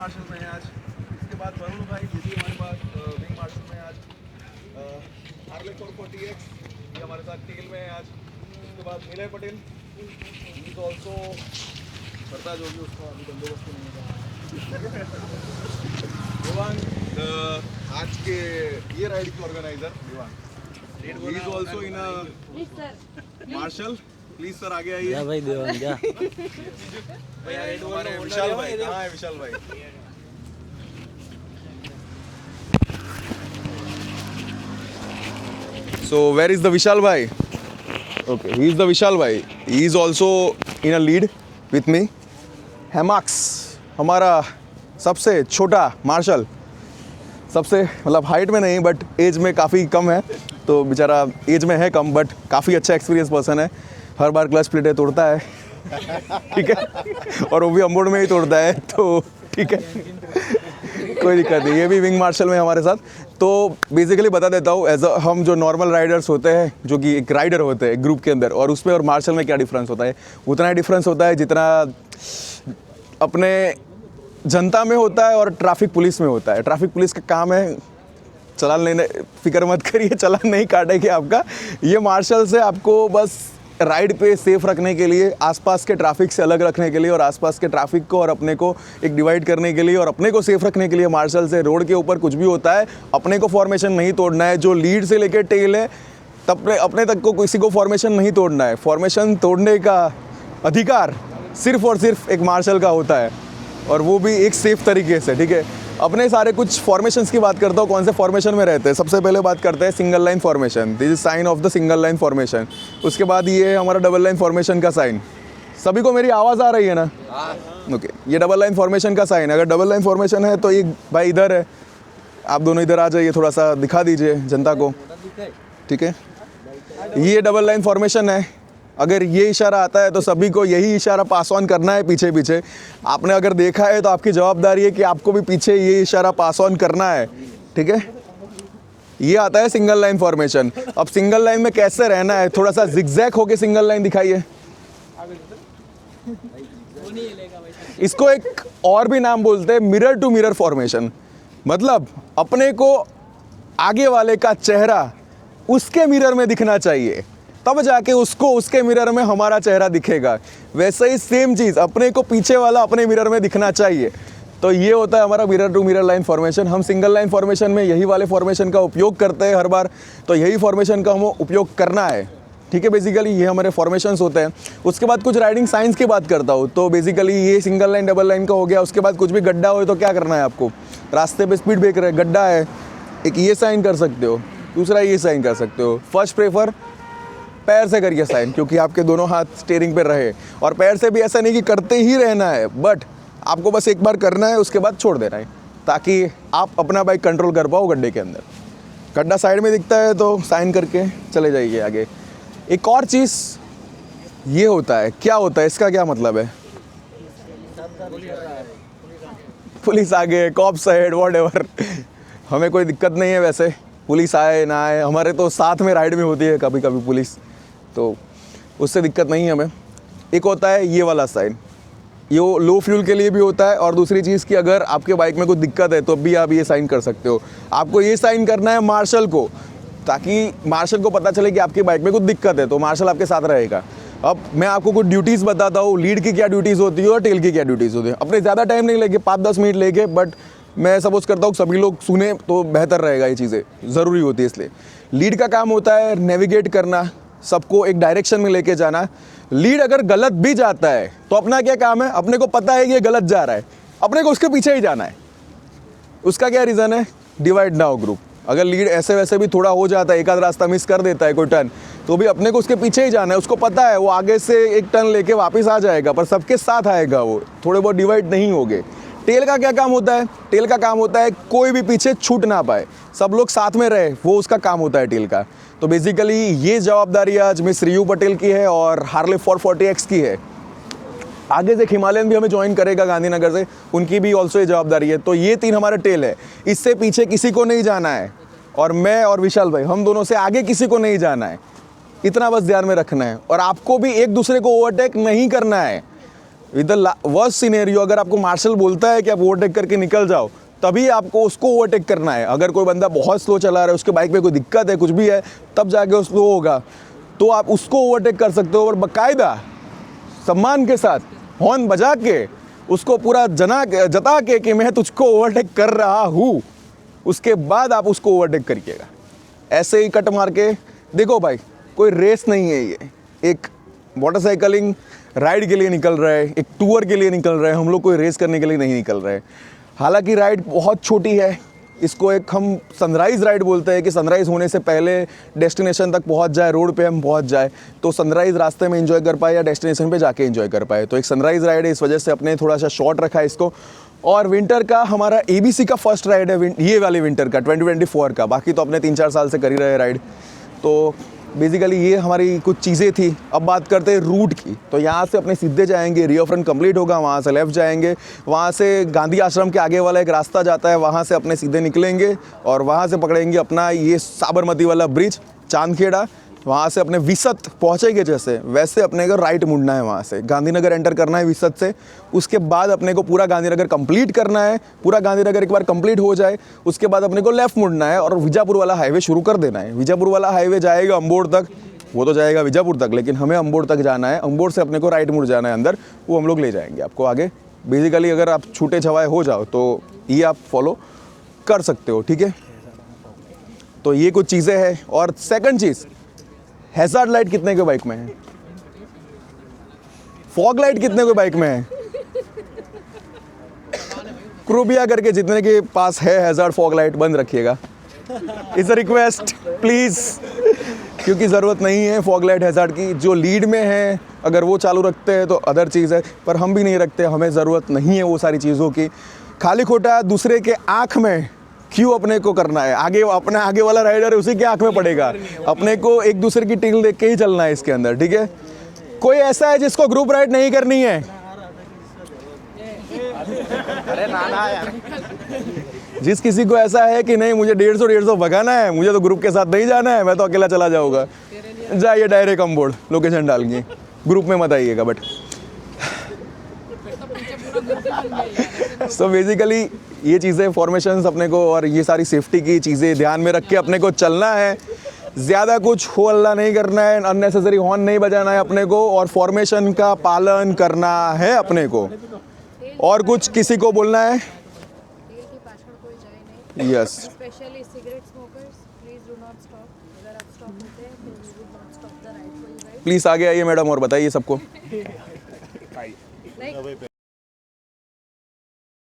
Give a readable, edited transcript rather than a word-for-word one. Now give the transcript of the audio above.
Martial में है आज। इसके बाद वरुण भाई ये भी हमारे पास विंग मार्शल में है आज। हार्ले 440X ये हमारे साथ टेल में है आज। उसके बाद निलय पटेल इज ऑल्सो करता जो भी उसका अभी बंदोबस्त नहीं है। देवांग आज के ये राइड के organiser Devang is also in a marshal. Please sir आगे आइए। जा भाई देवांग जा। हमारे विशाल भाई कहाँ है विशाल भाई? So where is the Vishal bhai? Okay, he is the Vishal bhai. He is also in a lead with me. Hamax हमारा सबसे छोटा मार्शल, सबसे मतलब हाइट में नहीं बट एज में काफ़ी कम है, तो बेचारा एज में है कम बट काफ़ी अच्छा एक्सपीरियंस पर्सन है। हर बार क्लच प्लेटें तोड़ता है ठीक है, और वो भी अम्बोड में ही तोड़ता है, तो ठीक है कोई दिक्कत नहीं। ये भी विंग मार्शल में हमारे साथ। तो बेसिकली बता देता हूँ, एज हम जो नॉर्मल राइडर्स होते हैं, जो कि एक राइडर होते हैं ग्रुप के अंदर, और उसमें और मार्शल में क्या डिफरेंस होता है, उतना ही डिफरेंस होता है जितना अपने जनता में होता है और ट्रैफिक पुलिस में होता है। ट्रैफिक पुलिस का काम है चालान लेने, फिक्र मत करिए चालान नहीं काटेगी आपका। ये मार्शल से आपको बस राइड पे सेफ रखने के लिए, आसपास के ट्रैफिक से अलग रखने के लिए, और आसपास के ट्रैफिक को और अपने को एक डिवाइड करने के लिए, और अपने को सेफ रखने के लिए मार्शल से रोड के ऊपर कुछ भी होता है अपने को फॉर्मेशन नहीं तोड़ना है। जो लीड से लेकर टेल है तब अपने तक को किसी को फॉर्मेशन नहीं तोड़ना है। फॉर्मेशन तोड़ने का अधिकार सिर्फ और सिर्फ एक मार्शल का होता है, और वो भी एक सेफ तरीके से, ठीक है। अपने सारे कुछ फॉर्मेशंस की बात करता हूँ, कौन से फॉर्मेशन में रहते हैं। सबसे पहले बात करते हैं single line formation, this is sine of the single line formation. उसके बाद ये है हमारा डबल लाइन फॉर्मेशन का साइन। सभी को मेरी आवाज़ आ रही है ना? ओके, ये डबल लाइन फॉर्मेशन का साइन। अगर डबल लाइन फॉर्मेशन है तो एक भाई इधर है, आप दोनों इधर आ जाइए, थोड़ा सा दिखा दीजिए जनता को, ठीक है। ये डबल लाइन फॉर्मेशन है। अगर ये इशारा आता है तो सभी को यही इशारा पास ऑन करना है पीछे पीछे। आपने अगर देखा है तो आपकी जवाबदारी है कि आपको भी पीछे ये इशारा पास ऑन करना है, ठीक है। ये आता है सिंगल लाइन फॉर्मेशन। अब सिंगल लाइन में कैसे रहना है, थोड़ा सा जिगजैग होके सिंगल लाइन दिखाइए। इसको एक और भी नाम बोलते हैं मिरर टू मिरर फॉर्मेशन। मतलब अपने को आगे वाले का चेहरा उसके मिरर में दिखना चाहिए, तब जाके उसको उसके मिरर में हमारा चेहरा दिखेगा। वैसे ही सेम चीज़ अपने को पीछे वाला अपने मिरर में दिखना चाहिए। तो ये होता है हमारा mirror to mirror line formation. हम सिंगल लाइन फॉर्मेशन में यही वाले फॉर्मेशन का उपयोग करते हैं हर बार, तो यही फॉर्मेशन का हमें उपयोग करना है, ठीक है। बेसिकली ये हमारे फॉर्मेशंस होते हैं। उसके बाद कुछ राइडिंग साइंस की बात करता हूँ, तो बेसिकली ये सिंगल लाइन डबल लाइन का हो गया। उसके बाद कुछ भी गड्ढा हो तो क्या करना है आपको, रास्ते पे स्पीड ब्रेकर है, गड्ढा है, एक ये साइन कर सकते हो, दूसरा ये साइन कर सकते हो। फर्स्ट प्रेफर पैर से करिए साइन, क्योंकि आपके दोनों हाथ स्टीयरिंग पे रहे। और पैर से भी ऐसा नहीं कि करते ही रहना है, बट आपको बस एक बार करना है, उसके बाद छोड़ देना है, ताकि आप अपना बाइक कंट्रोल कर पाओ गड्ढे के अंदर। गड्ढा साइड में दिखता है तो साइन करके चले जाइए आगे। एक और चीज़ ये होता है, क्या होता है इसका क्या मतलब है, पुलिस आगे, कॉप्स साइड, व्हाटएवर, हमें कोई दिक्कत नहीं है। वैसे पुलिस आए ना आए, हमारे तो साथ में राइड में होती है कभी कभी पुलिस, तो उससे दिक्कत नहीं है हमें। एक होता है ये वाला साइन, ये लो फ्यूल के लिए भी होता है। और दूसरी चीज़ कि अगर आपके बाइक में कुछ दिक्कत है तो भी आप ये साइन कर सकते हो। आपको ये साइन करना है मार्शल को, ताकि मार्शल को पता चले कि आपकी बाइक में कुछ दिक्कत है, तो मार्शल आपके साथ रहेगा। अब मैं आपको कुछ ड्यूटीज़ बताता हूँ, लीड की क्या ड्यूटीज़ होती है और टेल की क्या ड्यूटीज़ होती है। अपने ज़्यादा टाइम नहीं लेके, 5-10 मिनट लेके, बट मैं सपोज करता हूँ सभी लोग सुने तो बेहतर रहेगा। ये चीज़ें ज़रूरी होती है, इसलिए लीड का काम होता है नेविगेट करना, सबको एक डायरेक्शन में लेके जाना। लीड अगर गलत भी जाता है तो अपना क्या काम है, अपने को पता है कि ये गलत जा रहा है, अपने को उसके पीछे ही जाना है। उसका क्या रीज़न है, डिवाइड ना हो ग्रुप। अगर लीड ऐसे वैसे भी थोड़ा हो जाता है, एक आध रास्ता मिस कर देता है कोई टर्न, तो भी अपने को उसके पीछे ही जाना है। उसको पता है वो आगे से एक टर्न लेके वापस आ जाएगा, पर सबके साथ आएगा, वो थोड़े बहुत डिवाइड नहीं होंगे। टेल का क्या काम होता है, टेल का काम होता है कोई भी पीछे छूट ना पाए, सब लोग साथ में रहे, वो उसका काम होता है टेल का। तो बेसिकली ये जवाबदारी आज मिस रियू पटेल की है और हार्ले 440X की है। आगे से हिमालयन भी हमें ज्वाइन करेगा गांधीनगर से, उनकी भी ऑल्सो ये जवाबदारी है। तो ये 3 हमारे टेल है, इससे पीछे किसी को नहीं जाना है, और मैं और विशाल भाई हम दोनों से आगे किसी को नहीं जाना है, इतना बस ध्यान में रखना है। और आपको भी एक दूसरे को ओवरटेक नहीं करना है। विद द वर्स्ट सिनेरियो, अगर आपको मार्शल बोलता है कि आप ओवरटेक करके निकल जाओ, तभी आपको उसको ओवरटेक करना है। अगर कोई बंदा बहुत स्लो चला रहा है, उसके बाइक पे कोई दिक्कत है, कुछ भी है, तब जाके वो स्लो होगा, तो आप उसको ओवरटेक कर सकते हो। और बाकायदा सम्मान के साथ हॉर्न बजा के उसको पूरा जता के कि मैं तुझको ओवरटेक कर रहा हूँ, उसके बाद आप उसको ओवरटेक करिएगा। ऐसे ही कट मार के देखो भाई, कोई रेस नहीं है ये, एक मोटरसाइकिलिंग राइड के लिए निकल रहा है, एक टूर के लिए निकल रहा है, हम लोग कोई रेस करने के लिए नहीं निकल रहे हैं। हालांकि राइड बहुत छोटी है, इसको एक हम सनराइज़ राइड बोलते हैं कि सनराइज़ होने से पहले डेस्टिनेशन तक पहुंच जाए, रोड पे हम पहुंच जाए, तो सनराइज़ रास्ते में एंजॉय कर पाए या डेस्टिनेशन पे जाके एंजॉय कर पाए। तो एक सनराइज़ राइड है, इस वजह से अपने थोड़ा सा शॉर्ट रखा है इसको। और विंटर का हमारा ABC का फर्स्ट राइड है ये वाले विंटर का 2024 का। बाकी तो अपने 3-4 साल से कर ही रहे राइड। तो बेसिकली ये हमारी कुछ चीज़ें थी। अब बात करते हैं रूट की। तो यहाँ से अपने सीधे जाएंगे, रिवर फ्रंट कंप्लीट होगा, वहाँ से लेफ़्ट जाएंगे, वहाँ से गांधी आश्रम के आगे वाला एक रास्ता जाता है, वहाँ से अपने सीधे निकलेंगे और वहाँ से पकड़ेंगे अपना ये साबरमती वाला ब्रिज चांदखेड़ा। वहाँ से अपने विसत पहुँचेंगे, जैसे वैसे अपने को राइट मुड़ना है, वहाँ से गांधीनगर एंटर करना है विसत से। उसके बाद अपने को पूरा गांधीनगर कंप्लीट करना है। पूरा गांधीनगर एक बार कंप्लीट हो जाए, उसके बाद अपने को लेफ़्ट मुड़ना है और विजापुर वाला हाईवे शुरू कर देना है। विजापुर वाला हाईवे जाएगा अम्बोर तक, वो तो जाएगा विजापुर तक, लेकिन हमें अम्बोर तक जाना है। अम्बोर से अपने को राइट मुड़ जाना है अंदर, वो हम लोग ले जाएंगे आपको आगे। बेसिकली अगर आप छूटे छवाए हो जाओ तो ये आप फॉलो कर सकते हो, ठीक है। तो ये कुछ चीज़ें हैं। और सेकंड चीज़, हैज़ार्ड लाइट कितने के बाइक में है? फॉग लाइट कितने के बाइक में है? कृपया करके जितने के पास है हैज़ार्ड फॉग लाइट बंद रखिएगा। इट्स अ रिक्वेस्ट प्लीज़, क्योंकि ज़रूरत नहीं है फॉग लाइट हैज़ार्ड की। जो लीड में है अगर वो चालू रखते हैं तो अदर चीज़ है, पर हम भी नहीं रखते, हमें ज़रूरत नहीं है वो सारी चीज़ों की। खाली खोटा दूसरे के आँख में क्यों अपने को करना है? आगे अपने आगे वाला राइडर है, उसी के आँख में पड़ेगा। अपने को एक दूसरे की टिल देख के ही चलना है इसके अंदर, ठीक है। कोई ऐसा है जिसको ग्रुप राइड नहीं करनी है? अरे ना यार, जिस किसी को ऐसा है कि नहीं मुझे 150 भगाना है, मुझे तो ग्रुप के साथ नहीं जाना है, मैं तो अकेला चला जाऊंगा, जाइए डायरेक्ट ऑन बोर्ड, लोकेशन डाल के, ग्रुप में मत आइएगा। बट सो बेसिकली ये चीज़ें फॉर्मेशंस अपने को और ये सारी सेफ्टी की चीज़ें ध्यान में रख के अपने को चलना है। ज़्यादा कुछ हो अल्लाह नहीं करना है, अननेसेसरी हॉर्न नहीं बजाना है अपने को, और फॉर्मेशन का पालन करना है अपने को। और कुछ किसी को बोलना है? Yes, specially cigarette smokers, please do not stop. अगर आप स्टॉप होते हैं तो we would not stop the ride for you guys. Please आगे आइए मैडम और बताइए सबको। नहीं